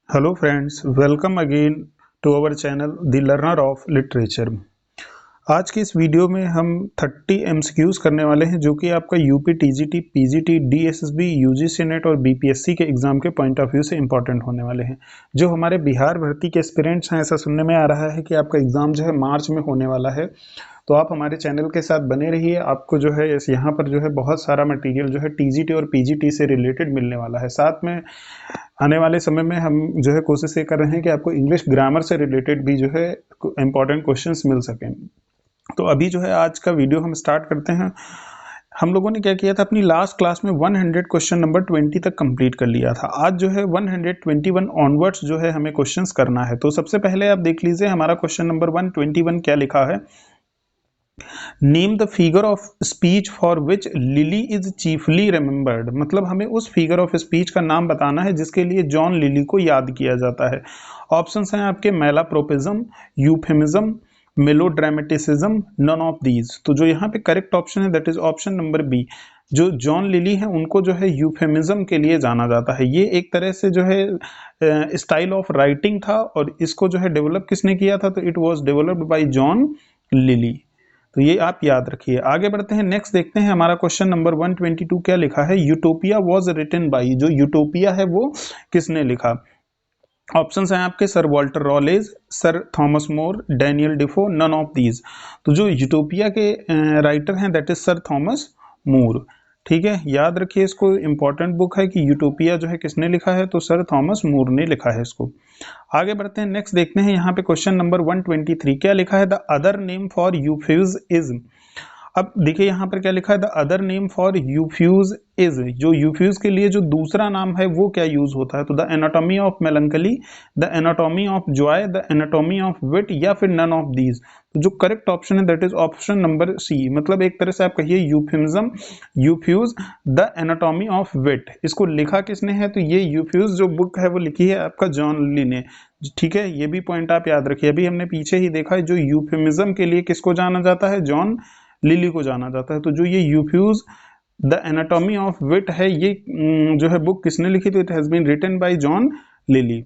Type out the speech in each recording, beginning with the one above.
Hello friends, welcome again to our channel the learner of literature. आज की इस video में हम 30 एमसीक्यूज करने वाले हैं जो कि आपका UP TGT, PGT, DSSB, UGC net और बीपीएससी के एग्जाम के पॉइंट ऑफ व्यू से इंपॉर्टेंट होने वाले हैं। जो हमारे बिहार भर्ती के एस्पिरेंट्स हैं, ऐसा सुनने में आ रहा है कि आपका एग्जाम जो है मार्च में होने वाला है, तो आप हमारे चैनल के साथ बने रहिए। आपको जो है यहाँ पर जो है बहुत सारा मटेरियल जो है टीजीटी और पीजीटी से रिलेटेड मिलने वाला है। साथ में आने वाले समय में हम जो है कोशिश ये कर रहे हैं कि आपको इंग्लिश ग्रामर से रिलेटेड भी जो है इंपॉर्टेंट क्वेश्चंस मिल सकें। तो अभी जो है आज का वीडियो हम स्टार्ट करते हैं। हम लोगों ने क्या किया था, अपनी लास्ट क्लास में 100 क्वेश्चन नंबर 20 तक कंप्लीट कर लिया था। आज जो है 121 ऑनवर्ड्स जो है हमें क्वेश्चंस करना है। तो सबसे पहले आप देख लीजिए हमारा क्वेश्चन नंबर 121 क्या लिखा है। Name the figure of speech for which lily is chiefly remembered. मतलब हमें उस फिगर ऑफ स्पीच का नाम बताना है जिसके लिए जॉन लिली को याद किया जाता है। ऑप्शंस हैं आपके malapropism, euphemism, melodramaticism, none of these. तो जो यहाँ पे करेक्ट ऑप्शन है that is option number B. जो जॉन लिली है उनको जो है यूफेमिज्म के लिए जाना जाता है। ये एक तरह से जो है स्टाइल ऑफ राइटिंग था और इसको जो है डेवलप किसने किया था, तो it was developed by John lily. तो ये आप याद रखिए। आगे बढ़ते हैं, नेक्स्ट देखते हैं हमारा क्वेश्चन नंबर 122 क्या लिखा है। Utopia was written by. जो यूटोपिया है वो किसने लिखा। ऑप्शंस हैं आपके sir Walter Raleigh, sir Thomas More, Daniel Defoe, none of these. तो जो यूटोपिया के राइटर हैं that is sir Thomas More. ठीक है, याद रखिए इसको, इंपॉर्टेंट बुक है कि यूटोपिया जो है किसने लिखा है, तो सर थॉमस मोर ने लिखा है इसको। आगे बढ़ते हैं, नेक्स्ट देखते हैं यहाँ पे क्वेश्चन नंबर 123 क्या लिखा है। The other name for Euphuism. अब देखिए यहाँ पर क्या लिखा है, the other name for Euphues is. जो यूफ्यूज के लिए जो दूसरा नाम है वो क्या यूज होता है, तो the anatomy of melancholy, the anatomy of joy, the anatomy of wit, या फिर नन ऑफ दीज। तो जो करेक्ट ऑप्शन है that is option number C. मतलब एक तरह से आप कहिए Euphuism, Euphues, the anatomy of wit. इसको लिखा किसने है, तो ये यूफ्यूज जो बुक है वो लिखी है आपका जॉन लिली ने। ठीक है, ये भी पॉइंट आप याद रखिए। अभी हमने पीछे ही देखा है जो यूफिमिज्म के लिए किसको जाना जाता है, जॉन लिली को जाना जाता है। तो जो ये Euphues the anatomy of wit है, ये जो है बुक किसने लिखी, तो it has been written by John Lyly.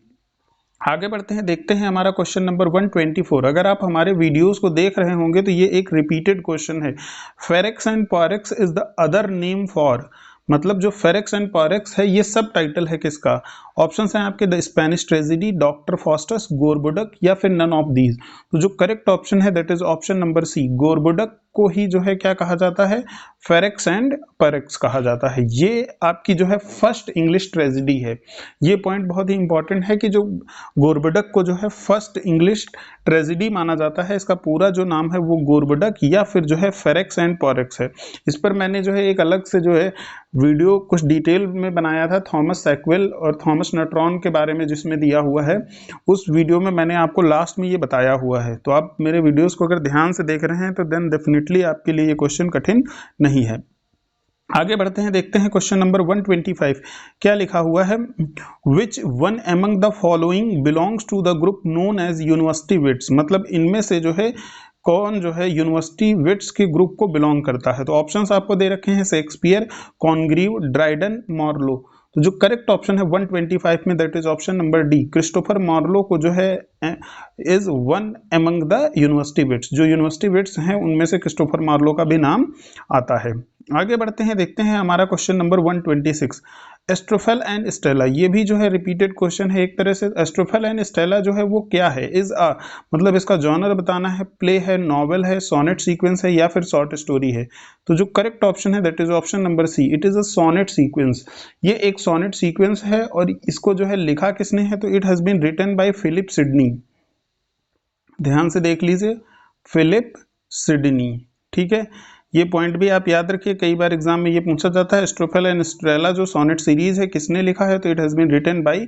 आगे बढ़ते हैं, देखते हैं हमारा क्वेश्चन नंबर 124। अगर आप हमारे वीडियोस को देख रहे होंगे तो ये एक रिपीटेड क्वेश्चन है। Ferrex and Porrex is the other name for. मतलब जो फेरेक्स एंड पॉरेक्स है ये सब टाइटल है किसका। ऑप्शंस हैं आपके the Spanish tragedy, doctor Faustus, Gorboduc, या फिर नन ऑफ दीज। तो जो करेक्ट ऑप्शन है that is option number C. Gorboduc को ही जो है क्या कहा जाता है, फेरेक्स एंड पॉरेक्स कहा जाता है। ये आपकी जो है फर्स्ट इंग्लिश ट्रेजेडी है। ये पॉइंट बहुत ही इंपॉर्टेंट है कि जो गोरबुडक को जो है फर्स्ट इंग्लिश ट्रेजेडी माना जाता है। इसका पूरा जो नाम है वो गोरबुडक या फिर जो है फेरेक्स एंड पॉरेक्स है। इस पर मैंने जो है एक अलग से जो है वीडियो कुछ डिटेल में बनाया था, थॉमस सैकवेल और थॉमस नट्रॉन के बारे में जिसमें दिया हुआ है। उस वीडियो में मैंने आपको लास्ट में ये बताया हुआ है। तो आप मेरे वीडियोस को अगर ध्यान से देख रहे हैं तो देन डेफिनेटली आपके लिए ये क्वेश्चन कठिन नहीं है। आगे बढ़ते हैं, देखते हैं क्वेश्चन नंबर 125 क्या लिखा हुआ है। Which one among the following belongs to the group known as university wits. मतलब इनमें से जो है कौन जो है यूनिवर्सिटी विट्स के ग्रुप को बिलोंग करता है। तो ऑप्शंस आपको दे रखे हैं शेक्सपियर, कॉनग्रीव, ड्राइडन, मार्लो। तो जो करेक्ट ऑप्शन है 125 में that is option number D. Christopher Marlowe को जो है is one among the university wits. जो यूनिवर्सिटी विट्स हैं उनमें से क्रिस्टोफर मार्लो का भी नाम आता है। आगे बढ़ते हैं, देखते हैं हमारा क्वेश्चन नंबर 126 एस्ट्रोफेल एंड स्टेला। ये भी जो है रिपीटेड क्वेश्चन है एक तरह से। एस्ट्रोफेल एंड स्टेला जो है वो क्या है, इज अ मतलब इसका जॉनर बताना है, प्ले है, नॉवेल है, सोनेट सीक्वेंस है, या फिर शॉर्ट स्टोरी है। तो जो करेक्ट ऑप्शन है that is option number C. It is a sonnet sequence. ये एक सोनेट सीक्वेंस है और इसको जो है लिखा किसने है, तो it has been written by Philip Sidney. ध्यान से देख लीजिए, फिलिप सिडनी। ठीक है, ये पॉइंट भी आप याद रखिए, कई बार एग्जाम में ये पूछा जाता है। एस्ट्रोफेल एंड स्ट्रेला जो सोनेट सीरीज है किसने लिखा है, तो it has been written by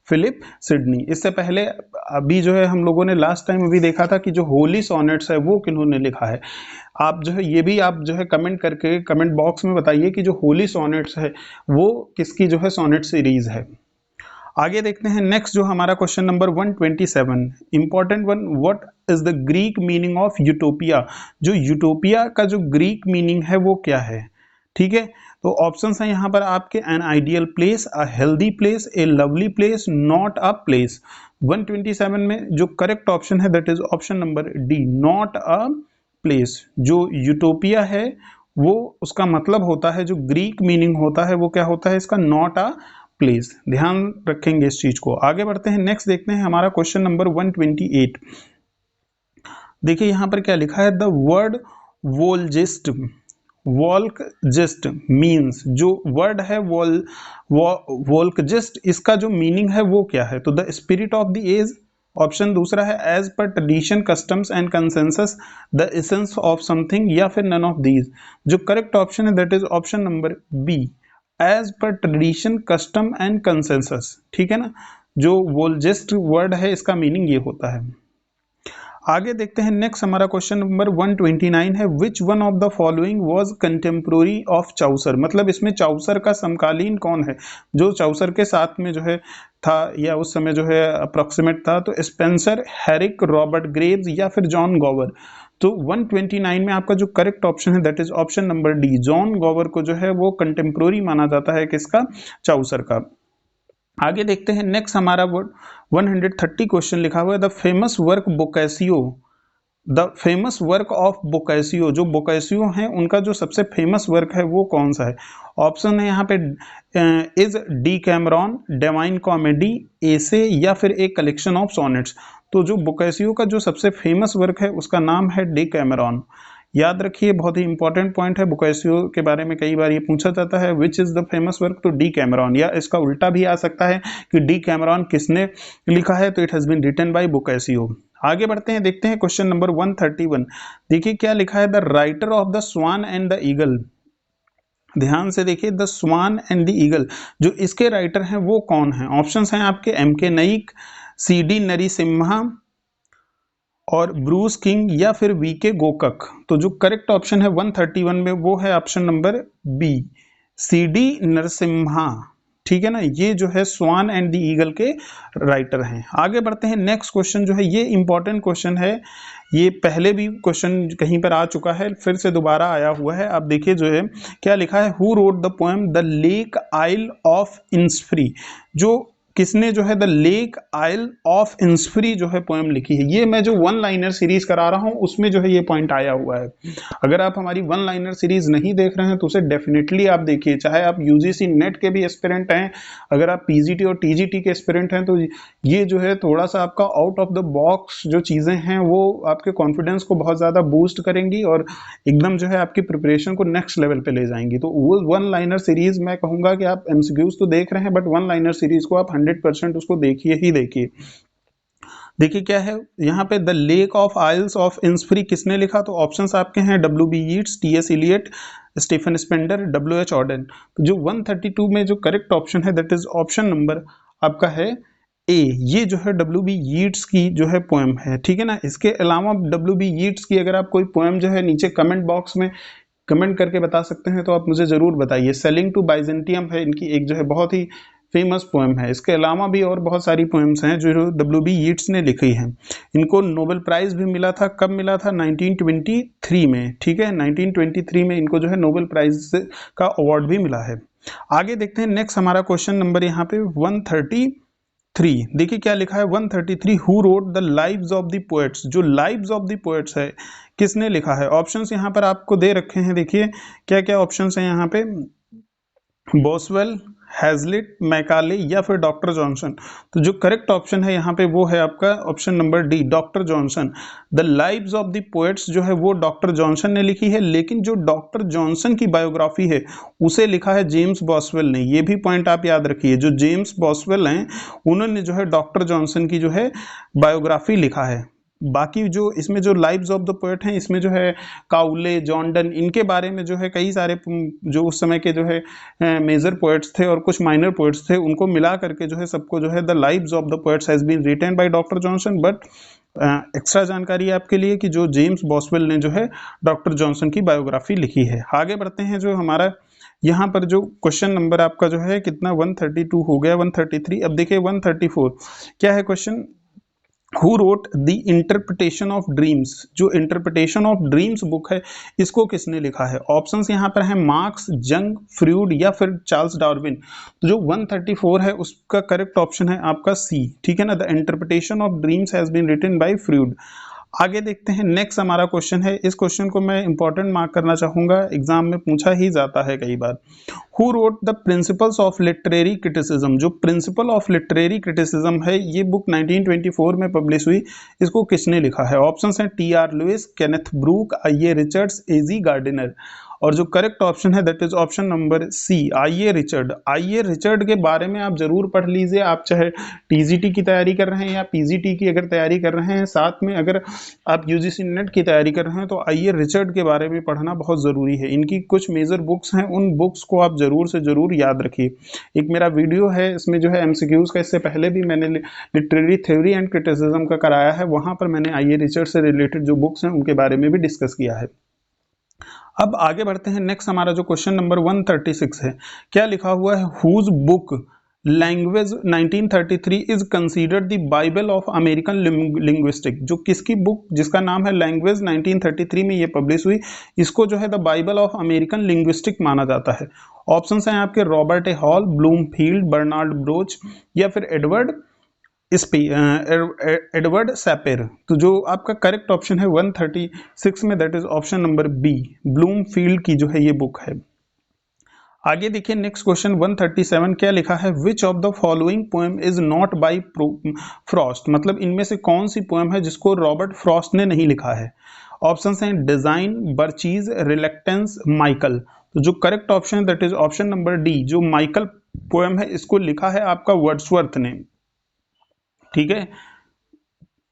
Philip Sidney. इससे पहले अभी जो है हम लोगों ने लास्ट टाइम अभी देखा था कि जो होली सोनेट्स है वो किन्होंने लिखा है। आप जो है ये भी आप जो है कमेंट करके कमेंट बॉक्स में बताइए कि जो होली सोनेट्स है वो किसकी जो है सोनेट सीरीज है। आगे देखते हैं, नेक्स्ट जो हमारा question number 127 important one. What is the Greek meaning of utopia. जो यूटोपिया का जो ग्रीक मीनिंग है वो क्या है। ठीक है, तो ऑप्शंस हैं यहाँ पर आपके an ideal place, a healthy place, A lovely place, not a place. 127 में जो करेक्ट ऑप्शन है that is option number D, not a place. जो यूटोपिया है वो उसका मतलब होता है, जो ग्रीक मीनिंग होता है वो क्या होता है इसका, नॉट अ प्लेस। ध्यान रखेंगे इस चीज को। आगे बढ़ते हैं, नेक्स्ट देखते हैं हमारा क्वेश्चन नंबर 128। देखिए यहाँ पर क्या लिखा है, द वर्ड वोल्जिस्ट, वोल्कजिस्ट मीन्स, जो वर्ड है वोल्कजिस्ट, इसका जो मीनिंग है वो क्या है, तो the spirit of the age. Option दूसरा है as per tradition customs and consensus, the essence of something, या फिर नन ऑफ दीज। जो करेक्ट ऑप्शन है that is option number B, as per tradition custom and consensus. ठीक है ना, जो वोल्जिस्ट वर्ड है इसका मीनिंग ये होता है। आगे देखते हैं, नेक्स्ट हमारा क्वेश्चन नंबर 129 है, which one of the following was contemporary of Chaucer. मतलब इसमें चाउसर का समकालीन कौन है, जो चाउसर के साथ में जो है था या उस समय जो है अप्रोक्सीमेट था, तो स्पेंसर, हैरिक, रॉबर्ट ग्रेव्स, या फिर जॉन गॉवर। तो 129 में आपका जो करेक्ट ऑप्शन है that is option number D, John Gower को जो है वो कंटेम्पोररी माना जाता है किसका, चाउसर का। आगे देखते हैं, नेक्स्ट हमारा 130 क्वेश्चन लिखा हुआ है, the famous work Boccaccio, the famous work of Boccaccio. जो बोकैसियो हैं उनका जो सबसे फेमस वर्क है वो कौन सा है। ऑप्शन है यहाँ पे is Decameron, divine comedy, essay, या फिर एक कलेक्शन ऑफ सोनेट्स। तो जो बोकैसियो का जो सबसे फेमस वर्क है उसका नाम है डी कैमरॉन। याद रखिए, बहुत ही इंपॉर्टेंट पॉइंट है, बोकैसियो के बारे में कई बार ये पूछा जाता है, which is the famous work, तो डी कैमरॉन। या इसका उल्टा भी आ सकता है कि डी कैमरॉन किसने लिखा है, तो it has been written by Boccaccio. आगे बढ़ते हैं, देखते हैं क्वेश्चन नंबर 131। देखिए क्या लिखा है, the writer of the swan and the eagle. ध्यान से देखिए, the swan and the eagle, जो इसके राइटर हैं वो कौन है। ऑप्शंस हैं आपके एम के नाइक, सी डी नरसिम्हा, और ब्रूस किंग, या फिर वी के गोकक। तो जो करेक्ट ऑप्शन है 131 में वो है option number B, C D Narasimha. ठीक है ना, ये जो है स्वान एंड द ईगल के राइटर हैं। आगे बढ़ते हैं, नेक्स्ट क्वेश्चन जो है ये इंपॉर्टेंट क्वेश्चन है, ये पहले भी क्वेश्चन कहीं पर आ चुका है, फिर से दोबारा आया हुआ है। आप देखिए जो है क्या लिखा है, who wrote the poem the lake isle of Innisfree. जो किसने जो है the lake isle of Innisfree जो है पोएम लिखी है। ये मैं जो वन लाइनर सीरीज करा रहा हूं उसमें जो है ये पॉइंट आया हुआ है। अगर आप हमारी वन लाइनर सीरीज नहीं देख रहे हैं तो उसे डेफिनेटली आप देखिए, चाहे आप यूजीसी नेट के भी एस्पिरेंट हैं, अगर आप पीजीटी और टीजीटी के एस्पिरेंट हैं, तो ये जो है थोड़ा सा आपका आउट ऑफ द बॉक्स जो चीजें हैं वो आपके कॉन्फिडेंस को बहुत ज्यादा बूस्ट करेंगी और एकदम जो है आपकी प्रिपरेशन को नेक्स्ट लेवल पे ले जाएंगी। तो वो वन लाइनर सीरीज मैं कहूंगा कि आप एमसीक्यूज तो देख रहे हैं, बट वन लाइनर सीरीज को आप 100% उसको देखिए ही देखिए। देखिए क्या है यहाँ पे, the lake of isles of Innisfree किसने लिखा, तो ऑप्शंस आपके हैं W B Yeats, T S Eliot, Stephen Spender, W H Auden. तो जो 132 में जो करेक्ट ऑप्शन है दैट इज ऑप्शन नंबर आपका है ए, ये जो है डब्ल्यू बी यीट्स की जो है पोएम है। ठीक है ना, इसके अलावा डब्ल्यू बी यीट्स की अगर आप कोई पोएम जो है नीचे कमेंट बॉक्स में कमेंट करके बता सकते हैं तो आप मुझे जरूर बताइए। सेलिंग टू बाइजेंटियम है इनकी एक जो है बहुत ही फेमस पोएम है। इसके अलावा भी और बहुत सारी पोएम्स हैं जो डब्ल्यू बी यीट्स ने लिखी हैं। इनको नोबेल प्राइज भी मिला था, कब मिला था, 1923 में। ठीक है, 1923 में इनको जो है नोबेल प्राइज का अवार्ड भी मिला है। आगे देखते हैं, नेक्स्ट हमारा क्वेश्चन नंबर यहाँ पे 133। देखिए क्या लिखा है 133, who wrote the lives of the poets. जो लाइव्स ऑफ द पोएट्स है किसने लिखा है। ऑप्शंस यहाँ पर आपको दे रखे हैं, देखिए क्या क्या ऑप्शंस हैं यहाँ पे, बॉसवेल, हैजलिट, मैकाले, या फिर डॉक्टर जॉनसन। तो जो करेक्ट ऑप्शन है यहाँ पे वो है आपका option number D, doctor Johnson. The lives of the poets जो है वो डॉक्टर जॉनसन ने लिखी है, लेकिन जो डॉक्टर जॉनसन की बायोग्राफी है उसे लिखा है जेम्स बॉसवेल ने। ये भी पॉइंट आप याद रखिए, जो जेम्स बॉसवेल हैं उन्होंने जो है डॉक्टर जॉनसन की जो है बायोग्राफी लिखा है। बाकी जो इसमें जो लाइव्स ऑफ द पोएट हैं इसमें जो है काउले, जॉनडन, इनके बारे में जो है कई सारे जो उस समय के जो है मेजर पोएट्स थे और कुछ माइनर पोएट्स थे, उनको मिला करके जो है सबको जो है the lives of the poets has been written by doctor Johnson. But extra जानकारी आपके लिए कि जो जेम्स बॉसवेल ने जो है डॉक्टर जॉनसन की बायोग्राफी लिखी है। आगे बढ़ते हैं, जो हमारा यहाँ पर जो क्वेश्चन नंबर आपका जो है कितना 132 हो गया, 133। अब देखिए 134 क्या है question, who wrote the interpretation of dreams, जो इंटरप्रिटेशन ऑफ ड्रीम्स बुक है इसको किसने लिखा है? ऑप्शंस यहाँ पर हैं मार्क्स, जंग, फ्रूड या फिर चार्ल्स डार्विन। तो जो 134 है उसका करेक्ट ऑप्शन है आपका सी, ठीक है ना, the interpretation of dreams has been written by Freud. आगे देखते हैं, नेक्स्ट हमारा क्वेश्चन है, इस क्वेश्चन को मैं इंपॉर्टेंट मार्क करना चाहूंगा, एग्जाम में पूछा ही जाता है कई बार। Who wrote the principles of literary criticism, जो प्रिंसिपल ऑफ लिटरेरी क्रिटिसिज्म है ये बुक 1924 में पब्लिश हुई, इसको किसने लिखा है? ऑप्शंस हैं T R Lewis, Kenneth Brooke, I A Richards, A G Gardiner. और जो करेक्ट ऑप्शन है that is option number C, I A Richard. I A Richard के बारे में आप जरूर पढ़ लीजिए, आप चाहे टीजीटी की तैयारी कर रहे हैं या पीजीटी की अगर तैयारी कर रहे हैं, साथ में अगर आप यूजीसी नेट की तैयारी कर रहे हैं, तो आई ए रिचर्ड के बारे में पढ़ना बहुत ज़रूरी है। इनकी कुछ मेजर बुक्स हैं, उन बुक्स को आप जरूर से जरूर याद रखिए। एक मेरा वीडियो है, इसमें जो है एमसीक्यूज का, इससे पहले भी मैंने लिटरेरी थ्योरी एंड क्रिटिसिज्म का कराया है, वहां पर मैंने आई ए रिचर्ड से रिलेटेड जो बुक्स हैं उनके बारे में भी डिस्कस किया है। अब आगे बढ़ते हैं, नेक्स्ट हमारा जो क्वेश्चन नंबर 136 है, क्या लिखा हुआ है? Whose book language 1933 is considered the bible of American linguistic, जो किसकी बुक जिसका नाम है लैंग्वेज 1933 में ये पब्लिश हुई, इसको जो है the bible of American linguistic माना जाता है। ऑप्शंस हैं आपके Robert A Hall, Bloomfield, Bernard Bloch या फिर एडवर्ड सैपेर। तो जो आपका करेक्ट ऑप्शन है 136 में that is option number B, Bloomfield की जो है ये बुक है। आगे देखिए नेक्स्ट क्वेश्चन 137, क्या लिखा है? Which of the following poem is not by Frost, मतलब इनमें से कौन सी पोएम है जिसको रॉबर्ट फ्रॉस्ट ने नहीं लिखा है? ऑप्शंस हैं डिजाइन, बर्चीज, रिलेक्टेंस, माइकल। तो जो करेक्ट ऑप्शन है that is option number D, जो माइकल पोएम है इसको लिखा है आपका वर्ड्सवर्थ ने, ठीक है,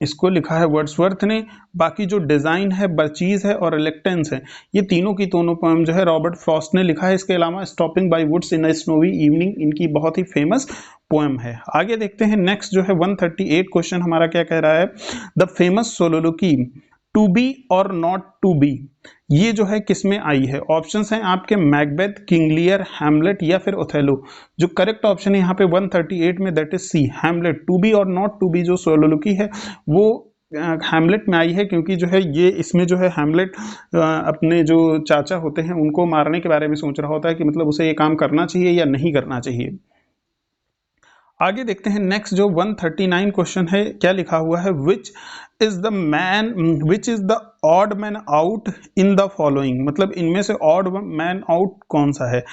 इसको लिखा है वर्ड्सवर्थ ने। बाकी जो डिजाइन है, बर्चीज है और रिलेक्टेंस है, ये तीनों की दोनों पोएम जो है रॉबर्ट फ्रॉस्ट ने लिखा है। इसके अलावा stopping by woods in a snowy evening इनकी बहुत ही फेमस पोएम है। आगे देखते हैं नेक्स्ट जो है 138 क्वेश्चन हमारा क्या कह रहा है? द फेमस सोलोलोकी टू बी और नॉट टू बी, ये जो है किसमें आई है? ऑप्शंस हैं आपके मैकबेथ, किंग लियर, हैमलेट या फिर ओथेलो। जो करेक्ट ऑप्शन है यहाँ पे 138 में that is C, Hamlet. To be और नॉट टू बी जो सोलोलोकी है वो हैमलेट में आई है, क्योंकि जो है ये इसमें जो है हैमलेट अपने जो चाचा होते हैं उनको मारने के बारे में सोच रहा होता है कि मतलब उसे ये काम करना चाहिए या नहीं करना चाहिए। आगे देखते हैं नेक्स्ट जो 139 क्वेश्चन है, क्या लिखा हुआ है? Which is the odd man out in the following, मतलब इनमें से ऑड मैन आउट कौन सा है?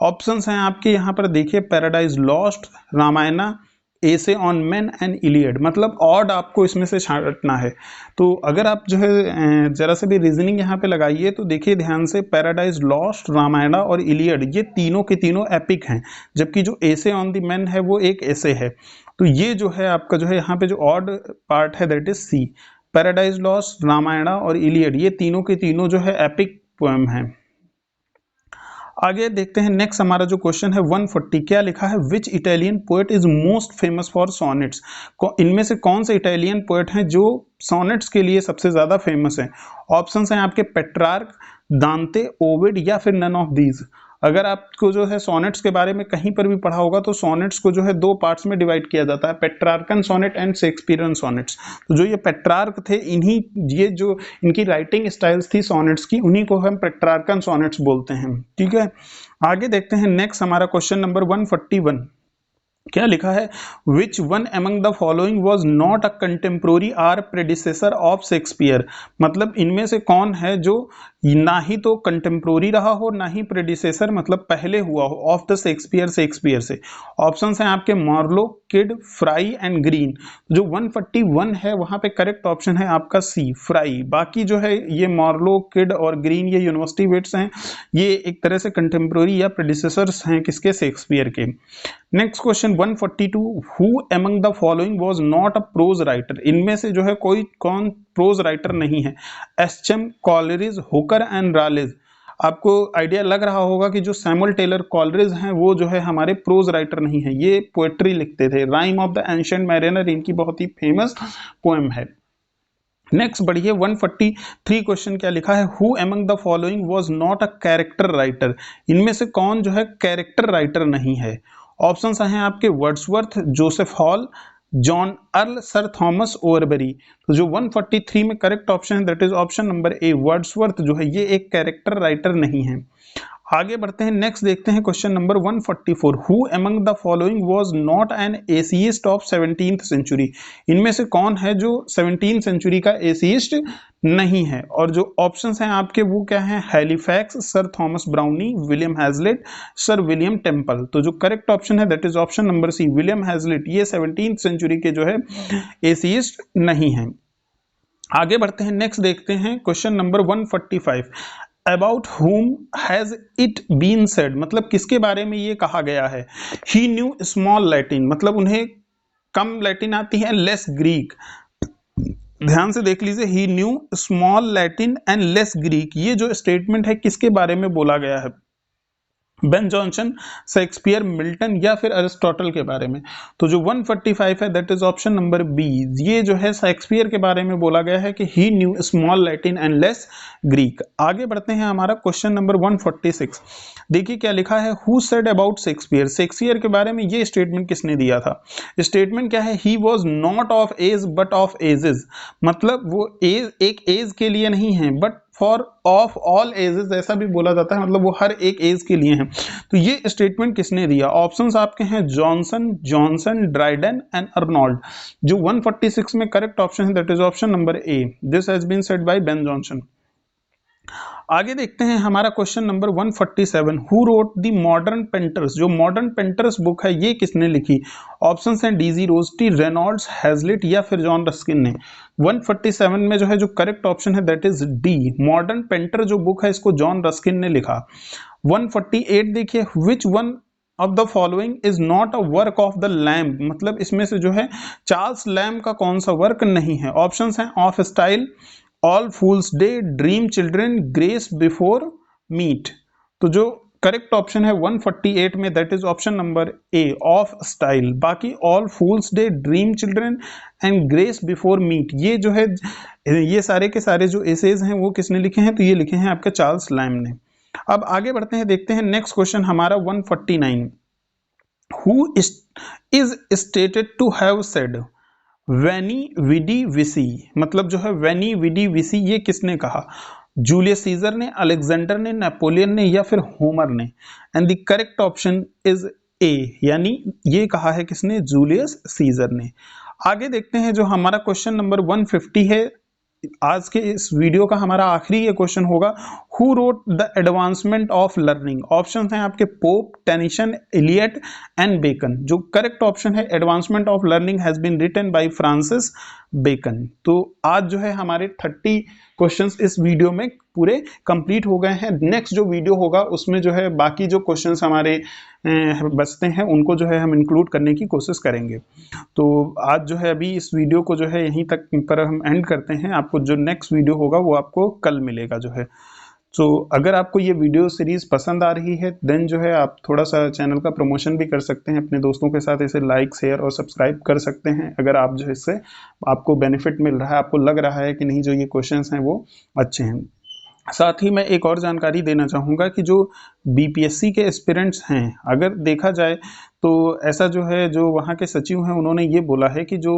ऑप्शंस हैं आपके यहाँ पर देखिए, paradise Lost, Ramayana, essay on man and Iliad. मतलब ऑड आपको इसमें से छांटना है। तो अगर आप जो है जरा से भी रीजनिंग यहाँ पे लगाइए तो देखिए ध्यान से, पैराडाइज लॉस्ट, रामायणा और इलियड ये तीनों के तीनों एपिक हैं, जबकि जो एसे ऑन द मैन है वो एक एसे है। तो ये जो है आपका जो है यहाँ पे जो ऑड पार्ट है that is C, Paradise Lost, Ramayana और इलियड ये तीनों के तीनों जो है एपिक पोएम है। आगे देखते हैं नेक्स्ट हमारा जो क्वेश्चन है 140, क्या लिखा है? Which Italian poet is most famous for sonnets, इनमें से कौन से इटालियन पोएट हैं जो सोनेट्स के लिए सबसे ज्यादा फेमस हैं? ऑप्शंस हैं आपके पेट्रार्क, दांते, ओविड या फिर नन ऑफ दीज। अगर आपको जो है सोनेट्स के बारे में कहीं पर भी पढ़ा होगा तो सोनेट्स को जो है दो पार्ट्स में डिवाइड किया जाता है, Petrarchan sonnet and Shakespearean sonnets. तो जो ये पेट्रार्क थे, इन्हीं ये जो इनकी राइटिंग स्टाइल्स थी सोनेट्स की, उन्हीं को हम पेट्रार्कन सोनेट्स बोलते हैं, ठीक है। आगे देखते हैं नेक्स्ट हमारा क्वेश्चन नंबर 141, क्या लिखा है? Which one among the following was not a contemporary or predecessor of Shakespeare, मतलब इनमें से कौन है जो ना ही तो कंटेम्प्रोरी रहा हो ना ही प्रेडिसेसर मतलब पहले हुआ हो ऑफ द शेक्सपियर, शेक्सपियर से। ऑप्शंस हैं आपके Marlowe, Kyd, Fry and Green. जो 141 है वहां पे करेक्ट ऑप्शन है आपका सी, फ्राई। बाकी जो है ये मार्लो, किड और ग्रीन ये यूनिवर्सिटी वेट्स हैं, ये एक तरह से कंटेम्प्रोरी या प्रेडिसेसर्स हैं किसके? शेक्सपियर के। Next question 142, who among the following was not a pros writer, इनमें से जो है कौन प्रोज राइटर नहीं है? एस्चम, कॉलरिज, हुकर एंड रालेज। आपको आइडिया लग रहा होगा कि जो सैमुअल टेलर कॉलरिज हैं वो जो है हमारे प्रोज राइटर नहीं है, ये पोएट्री लिखते थे। Rhyme of the ancient mariner इनकी बहुत ही फेमस पोएम है। नेक्स्ट बढ़िए 143 क्वेश्चन, क्या लिखा है? Who among the following was not a character writer, इनमें से कौन जो है कैरेक्टर राइटर नहीं है? ऑप्शंस हैं आपके Wordsworth, Joseph Hall, John Earle sir Thomas Overbury. तो जो 143 में करेक्ट ऑप्शन है that is option number A, Wordsworth जो है ये एक कैरेक्टर राइटर नहीं है। आगे बढ़ते हैं, नेक्स्ट देखते हैं question number 144, who among the following was not an atheist of 17th century. इनमें से कौन है जो 17th सेंचुरी का एथियस्ट नहीं है? और जो ऑप्शंस हैं आपके वो क्या हैं? Halifax, sir Thomas Browne, William Hazlitt, sir William Temple. तो जो करेक्ट ऑप्शन है that is option number C, William Hazlitt. ये 17th सेंचुरी के जो है एथियस्ट नहीं है। आगे बढ़ते हैं, नेक्स्ट देखते हैं question number 145, about whom has it been said, मतलब किसके बारे में ये कहा गया है? ही न्यू स्मॉल लैटिन, मतलब उन्हें कम लैटिन आती है, लेस ग्रीक। ध्यान से देख लीजिए, he knew small Latin and less Greek, ये जो स्टेटमेंट है किसके बारे में बोला गया है? बेन जॉनसन, शेक्सपियर, मिल्टन या फिर अरिस्टोटल के बारे में? तो जो 145 है that is option number B, ये जो है शेक्सपियर के बारे में बोला गया है कि he knew small Latin and less Greek. आगे बढ़ते हैं, हमारा क्वेश्चन नंबर 146, देखिए क्या लिखा है, who said about Shakespeare, Shakespeare के बारे में ये स्टेटमेंट किसने दिया था? स्टेटमेंट क्या है? He was not of age but of ages, मतलब वो एज एक एज के लिए नहीं है but for of all ages ऐसा भी बोला जाता है, मतलब वो हर एक एज के लिए है। तो ये स्टेटमेंट किसने दिया? ऑप्शंस आपके हैं Johnson, Johnson, Dryden and Arnold. जो 146 में करेक्ट ऑप्शन है that is option number A, this has been said by Ben Jonson. आगे देखते हैं, हमारा question number 147, who wrote the modern painters, जो मॉडर्न पेंटर्स बुक है ये किसने लिखी? ऑप्शंस हैं डीजी रोस्टी, रेनॉल्ड्स, हैजलिट या फिर जॉन रस्किन ने। 147 में जो है जो करेक्ट ऑप्शन है that is D, modern painter जो बुक है इसको जॉन रस्किन ने लिखा। 148 देखिए, विच one of the following is not a work of the lamb, मतलब इसमें से जो है चार्ल्स लैम्ब का कौन सा वर्क नहीं है? ऑप्शंस हैं of style, all fools day, dream children, grace before meat. तो जो करेक्ट ऑप्शन है 148 में that is option number A, of style. बाकी all fools day, dream children and grace before meat, ये जो है ये सारे के सारे जो एसेज हैं वो किसने लिखे हैं? तो ये लिखे हैं आपके चार्ल्स लैम्ब ने। अब आगे बढ़ते हैं, देखते हैं नेक्स्ट क्वेश्चन हमारा 149, who is stated to have said वेनी विडी विसी, मतलब जो है वेनी विडी विसी ये किसने कहा? जूलियस सीजर ने, अलेक्जेंडर ने, नेपोलियन ने या फिर होमर ने? And the correct option is a, यानी ये कहा है किसने? जूलियस सीजर ने। आगे देखते हैं, जो हमारा क्वेश्चन नंबर 150 है, आज के इस वीडियो का हमारा आखिरी ये क्वेश्चन होगा, who wrote the advancement of learning. Option हैं आपके Pope, Tennyson, Eliot and Bacon. जो करेक्ट ऑप्शन है advancement of learning has been written by Francis Bacon. तो आज जो है हमारे 30 क्वेश्चंस इस वीडियो में पूरे कंप्लीट हो गए हैं। नेक्स्ट जो वीडियो होगा उसमें जो है बाकी जो क्वेश्चंस हमारे बचते हैं उनको जो है हम इंक्लूड करने की कोशिश करेंगे। तो आज जो है अभी इस वीडियो को जो है यहीं तक पर हम एंड करते हैं। आपको जो नेक्स्ट वीडियो होगा वो आपको कल मिलेगा जो है। तो अगर आपको ये वीडियो सीरीज पसंद आ रही है देन जो है आप थोड़ा सा चैनल का प्रमोशन भी कर सकते हैं अपने दोस्तों के साथ, इसे लाइक, शेयर और सब्सक्राइब कर सकते हैं। अगर आप जो इससे आपको बेनिफिट मिल रहा है, आपको लग रहा है कि नहीं जो ये क्वेश्चंस हैं वो अच्छे हैं। साथ ही मैं एक और जानकारी देना चाहूँगा कि जो बीपीएससी के एस्पिरेंट्स हैं, अगर देखा जाए तो ऐसा जो है जो वहाँ के सचिव हैं उन्होंने ये बोला है कि जो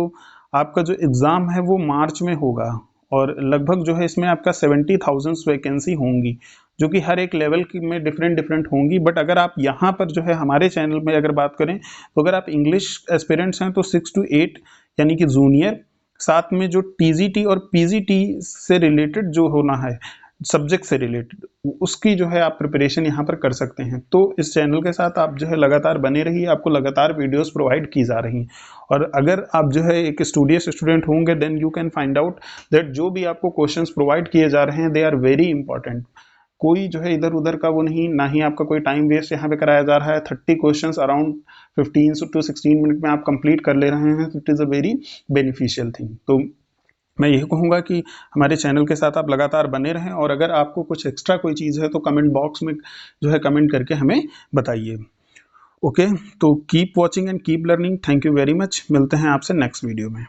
आपका जो एग्ज़ाम है वो मार्च में होगा और लगभग जो है इसमें आपका 70,000 वैकेंसी होंगी जो कि हर एक लेवल की में डिफरेंट होंगी। बट अगर आप यहाँ पर जो है हमारे चैनल में अगर बात करें तो अगर आप इंग्लिश एस्पिरेंट्स हैं तो 6 to 8 यानी कि जूनियर, साथ में जो टीजीटी और पीजीटी से रिलेटेड जो होना है सब्जेक्ट से रिलेटेड उसकी जो है आप प्रिपरेशन यहाँ पर कर सकते हैं। तो इस चैनल के साथ आप जो है लगातार बने रहिए, आपको लगातार वीडियोस प्रोवाइड की जा रही हैं। और अगर आप जो है एक स्टूडियस स्टूडेंट होंगे then you can find out that जो भी आपको क्वेश्चंस प्रोवाइड किए जा रहे हैं दे आर वेरी इंपॉर्टेंट। कोई जो है इधर उधर का वो नहीं, ना ही आपका कोई टाइम वेस्ट यहाँ पे कराया जा रहा है। 30 क्वेश्चंस अराउंड 15 to 16 मिनट में आप कंप्लीट कर ले रहे हैं, it is a very beneficial thing. तो मैं यही कहूँगा कि हमारे चैनल के साथ आप लगातार बने रहें और अगर आपको कुछ एक्स्ट्रा कोई चीज़ है तो कमेंट बॉक्स में जो है कमेंट करके हमें बताइए। ओके, तो keep watching and keep learning. Thank you very much. मिलते हैं आपसे नेक्स्ट वीडियो में।